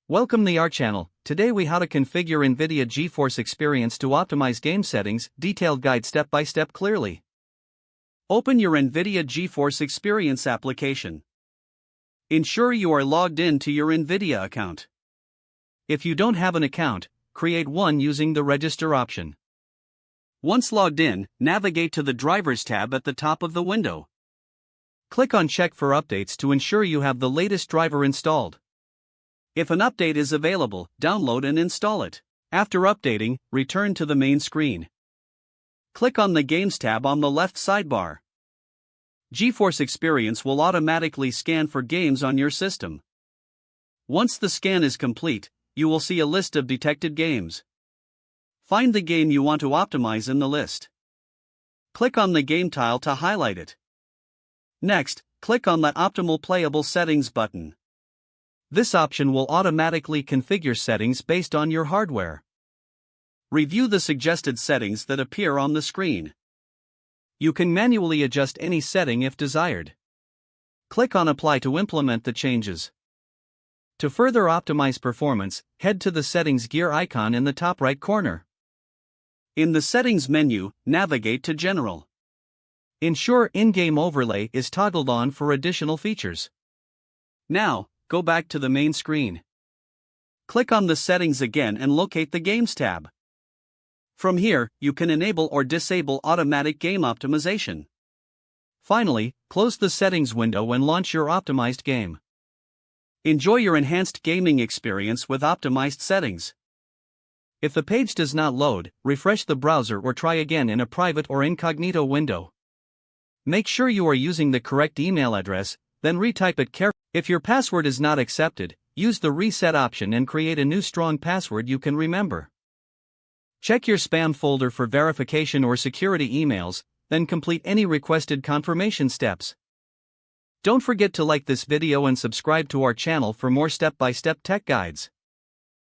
Welcome to our channel. Today we how to configure NVIDIA GeForce Experience to optimize game settings, detailed guide step by step clearly. Open your NVIDIA GeForce Experience application. Ensure you are logged in to your NVIDIA account. If you don't have an account, create one using the register option. Once logged in, navigate to the Drivers tab at the top of the window. Click on Check for updates to ensure you have the latest driver installed. If an update is available, download and install it. After updating, return to the main screen. Click on the Games tab on the left sidebar. GeForce Experience will automatically scan for games on your system. Once the scan is complete, you will see a list of detected games. Find the game you want to optimize in the list. Click on the game tile to highlight it. Next, click on the Optimal Playable Settings button. This option will automatically configure settings based on your hardware. Review the suggested settings that appear on the screen. You can manually adjust any setting if desired. Click on Apply to implement the changes. To further optimize performance, head to the Settings gear icon in the top right corner. In the Settings menu, navigate to General. Ensure In-Game Overlay is toggled on for additional features. Now, go back to the main screen. Click on the Settings again and locate the Games tab. From here, you can enable or disable automatic game optimization. Finally, close the Settings window and launch your optimized game. Enjoy your enhanced gaming experience with optimized settings. If the page does not load, refresh the browser or try again in a private or incognito window. Make sure you are using the correct email address, then retype it carefully. If your password is not accepted, use the reset option and create a new strong password you can remember. Check your spam folder for verification or security emails, then complete any requested confirmation steps. Don't forget to like this video and subscribe to our channel for more step-by-step tech guides.